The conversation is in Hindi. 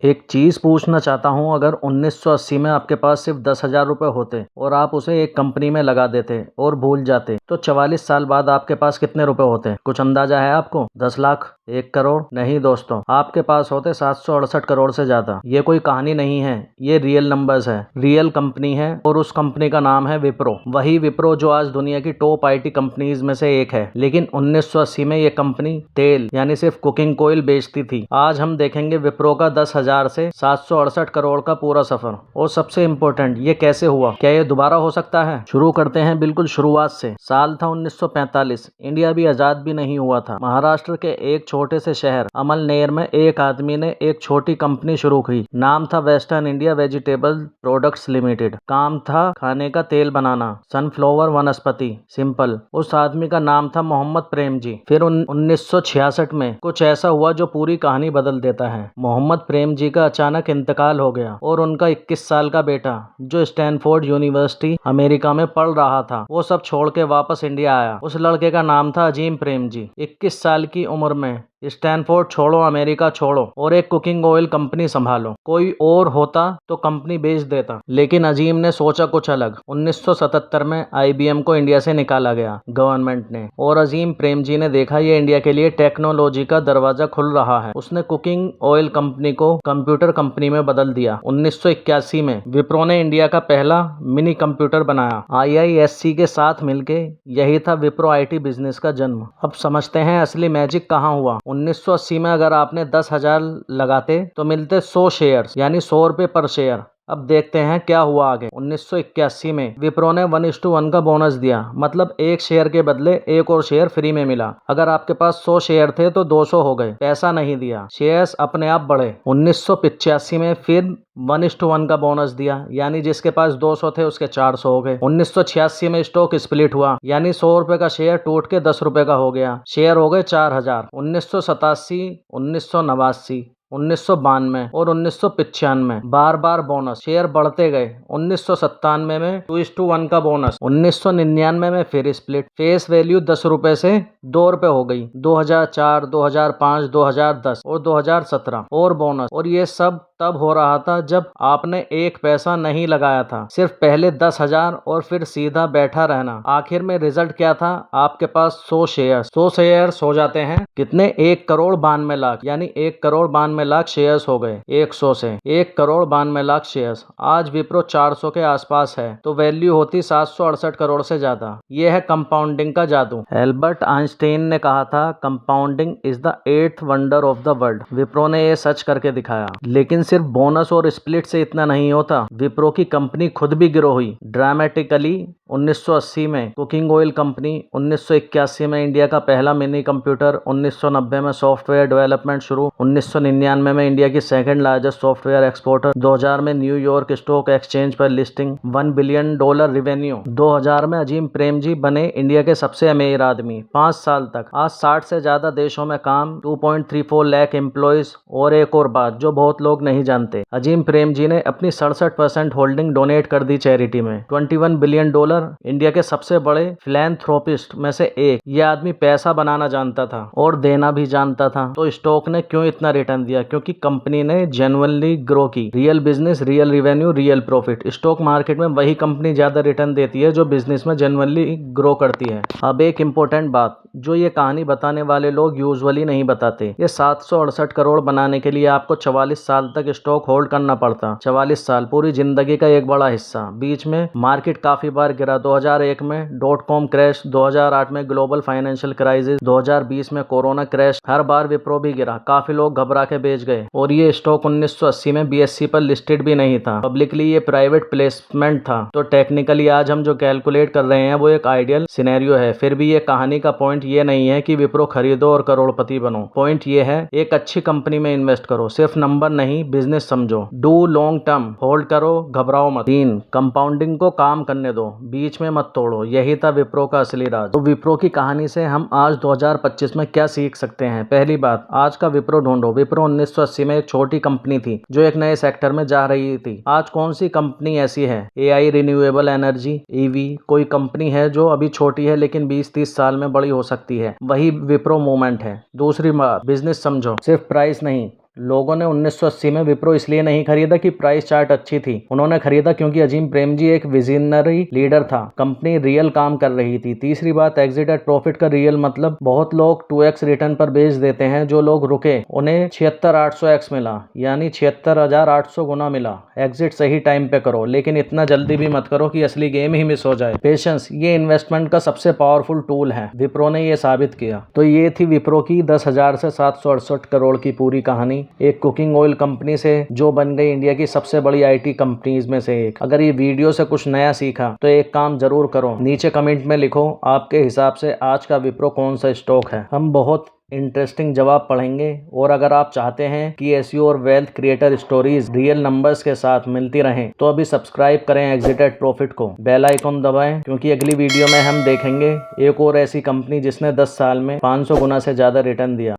एक चीज पूछना चाहता हूँ, अगर 1980 में आपके पास सिर्फ 10,000 रुपए होते और आप उसे एक कंपनी में लगा देते और भूल जाते, तो 44 साल बाद आपके पास कितने रुपए होते? कुछ अंदाजा है आपको? 10 लाख, 1 करोड़? नहीं दोस्तों, आपके पास होते 768 करोड़ से ज्यादा। ये कोई कहानी नहीं है, ये रियल नंबर्स है, रियल कंपनी है और उस कंपनी का नाम है विप्रो। वही विप्रो जो आज दुनिया की टॉप IT कंपनीज में से एक है। लेकिन 1980 में ये कंपनी तेल यानी सिर्फ कुकिंग ऑयल बेचती थी। आज हम देखेंगे विप्रो का 10,000 से 768 करोड़ का पूरा सफर। और सबसे इम्पोर्टेंट, ये कैसे हुआ? क्या ये दोबारा हो सकता है? शुरू करते हैं बिल्कुल शुरुआत से। साल था 1945। इंडिया भी आजाद भी नहीं हुआ था। महाराष्ट्र के एक छोटे से शहर अमलनेर में एक आदमी ने एक छोटी कंपनी शुरू की। नाम था western India vegetable products limited. काम था खाने का तेल बनाना, सनफ्लावर वनस्पति, सिंपल। उस आदमी का नाम था मोहम्मद प्रेम जी। फिर 1966 में कुछ ऐसा हुआ जो पूरी कहानी बदल देता है। मोहम्मद प्रेम जी का अचानक इंतकाल हो गया और उनका 21 साल का बेटा, जो स्टैनफोर्ड यूनिवर्सिटी अमेरिका में पढ़ रहा था, वो सब छोड़ के वापस इंडिया आया। उस लड़के का नाम था अजीम प्रेम जी। 21 साल की उम्र में स्टैनफोर्ड छोड़ो, अमेरिका छोड़ो और एक कुकिंग ऑयल कंपनी संभालो। कोई और होता तो कंपनी बेच देता, लेकिन अजीम ने सोचा कुछ अलग। 1977 में IBM को इंडिया से निकाला गया गवर्नमेंट ने, और अजीम प्रेम जी ने देखा ये इंडिया के लिए टेक्नोलॉजी का दरवाजा खुल रहा है। उसने कुकिंग ऑयल कंपनी को कंप्यूटर कंपनी में बदल दिया। 1981 में विप्रो ने इंडिया का पहला मिनी कंप्यूटर बनाया। IISc के साथ मिलके। यही था विप्रो IT बिजनेस का जन्म। अब समझते हैं असली मैजिक कहाँ हुआ। 1980 में अगर आपने 10,000 लगाते तो मिलते 100 शेयर, यानी 100 रुपए पर शेयर। अब देखते हैं क्या हुआ आगे। 1981 में विप्रो ने 1:1 का बोनस दिया, मतलब एक शेयर के बदले एक और शेयर फ्री में मिला। अगर आपके पास 100 शेयर थे तो 200 हो गए। पैसा नहीं दिया, शेयर्स अपने आप बढ़े। 1985 में फिर 1:1 का बोनस दिया, यानी जिसके पास 200 थे उसके 400 हो गए। 1986 में स्टॉक स्प्लिट हुआ, यानी 100 रुपए का शेयर टूट के 10 रुपए का हो गया। शेयर हो गए 4,000। 1987, 1989, 1992 और 1995 बार बार बोनस, शेयर बढ़ते गए। 1997 में 2:1 का बोनस। 1999 में फिर स्प्लिट। फेस वैल्यू 10 रुपए से 2 रुपए हो गई। 2004, 2005, 2010 और 2017 और बोनस। और ये सब तब हो रहा था जब आपने एक पैसा नहीं लगाया था, सिर्फ पहले 10,000 और फिर सीधा बैठा रहना। आखिर में रिजल्ट क्या था? आपके पास 100 शेयर। 100 शेयर्स हो जाते हैं कितने? 1 करोड़ 92 लाख, यानी 1 करोड़ 92 लाख शेयर्स हो गए। 100 से 1 करोड़ 92 लाख शेयर्स। आज विप्रो 400 के आसपास है, तो वैल्यू होती 768 करोड़ से ज्यादा। यह है कंपाउंडिंग का जादू। एल्बर्ट आइंस्टाइन ने कहा था, compounding is the 8th wonder of the world. Wipro ने यह सच करके दिखाया। लेकिन सिर्फ बोनस और स्प्लिट से इतना नहीं होता। विप्रो की कंपनी खुद भी ग्रो हुई ड्रामेटिकली। 1980 में कुकिंग ऑयल कंपनी, 1981 में इंडिया का पहला मिनी कंप्यूटर, 1990 में सॉफ्टवेयर डेवलपमेंट शुरू, 1999 में इंडिया की सेकंड लार्जेस्ट सॉफ्टवेयर एक्सपोर्टर, 2000 में न्यूयॉर्क स्टॉक एक्सचेंज पर लिस्टिंग, $1 बिलियन रिवेन्यू। 2000 में अजीम प्रेम जी बने इंडिया के सबसे अमीर आदमी। 5 साल तक आज 60 से ज्यादा देशों में काम, 2.34 लाख एम्प्लॉयज। और एक और बात जो बहुत लोग नहीं जानते, अजीम प्रेम जी ने अपनी 67% होल्डिंग डोनेट कर दी चैरिटी में। $21 बिलियन, इंडिया के सबसे बड़े फिलैंथ्रोपिस्ट में से एक। यह आदमी पैसा बनाना जानता था और देना भी जानता था। तो स्टॉक ने क्यों इतना रिटर्न दिया? क्योंकि कंपनी ने जेन्युइनली ग्रो की। Real business, real revenue, real profit. Stock market में वही कंपनी ज्यादा रिटर्न देती है जो बिजनेस में जेन्युइनली ग्रो करती है। अब एक इंपॉर्टेंट बात जो ये कहानी बताने वाले लोग यूजुअली नहीं बताते, ये 768 करोड़ बनाने के लिए आपको 44 साल तक स्टॉक होल्ड करना पड़ता। 44 साल, पूरी जिंदगी का एक बड़ा हिस्सा। बीच में मार्केट काफी बार गिरा। 2001 में .com क्रैश, 2008 में ग्लोबल फाइनेंशियल क्राइसिस, 2020 में कोरोना क्रैश। हर बार विप्रो भी गिरा, काफी लोग घबरा के बेच गए। और ये स्टॉक 1980 में BSE पर लिस्टेड भी नहीं था। पब्लिकली ये प्राइवेट प्लेसमेंट था। तो टेक्निकली आज हम जो कैलकुलेट कर रहे हैं वो एक आइडियल सिनेरियो है। फिर भी ये कहानी का पॉइंट ये नहीं है कि विप्रो खरीदो और करोड़पति बनो। पॉइंट ये है, एक अच्छी कंपनी में इन्वेस्ट करो, सिर्फ नंबर नहीं बिजनेस समझो। डू लॉन्ग टर्म, होल्ड करो, घबराओ मत। 3, कंपाउंडिंग को काम करने दो, बीच में मत तोड़ो। यही था विप्रो का असली राज। तो विप्रो की कहानी से हम आज 2025 में क्या सीख सकते हैं? पहली बात, आज का विप्रो ढूंढो। विप्रो 1980 में एक छोटी कंपनी थी जो एक नए सेक्टर में जा रही थी। आज कौन सी कंपनी ऐसी है? AI, renewable energy, EV। कोई कंपनी है जो अभी छोटी है लेकिन 20-30 साल में बड़ी हो सकती है? वही विप्रो मूवमेंट है। दूसरी बात, बिजनेस समझो, सिर्फ प्राइस नहीं, लोगों ने 1980 में विप्रो इसलिए नहीं खरीदा कि प्राइस चार्ट अच्छी थी, उन्होंने खरीदा क्योंकि अजीम प्रेमजी एक विजनरी लीडर था। कंपनी रियल काम कर रही थी। तीसरी बात, एग्जिट एट प्रॉफिट का रियल मतलब बहुत लोग 2x रिटर्न पर बेच देते हैं। जो लोग रुके उन्हें 76,800x मिला, यानी 76,800 गुना मिला। एग्जिट सही टाइम पे करो, लेकिन इतना जल्दी भी मत करो कि असली गेम ही मिस हो जाए। पेशेंस ये इन्वेस्टमेंट का सबसे पावरफुल टूल है, विप्रो ने ये साबित किया। तो ये थी विप्रो की 10,000 से 768 करोड़ की पूरी कहानी, एक कुकिंग ऑयल कंपनी से जो बन गई इंडिया की सबसे बड़ी IT कंपनीज में से एक। अगर ये वीडियो से कुछ नया सीखा तो एक काम जरूर करो, नीचे कमेंट में लिखो आपके हिसाब से आज का विप्रो कौन सा स्टॉक है। हम बहुत इंटरेस्टिंग जवाब पढ़ेंगे। और अगर आप चाहते हैं कि एसईओ और wealth creator stories real numbers के साथ मिलती रहें तो अभी सब्सक्राइब करें एग्जिट एट प्रॉफिट को, बेल आइकॉन दबाएं, क्योंकि अगली वीडियो में हम देखेंगे एक और ऐसी कंपनी जिसने 10 साल में 500 गुना से ज्यादा रिटर्न दिया।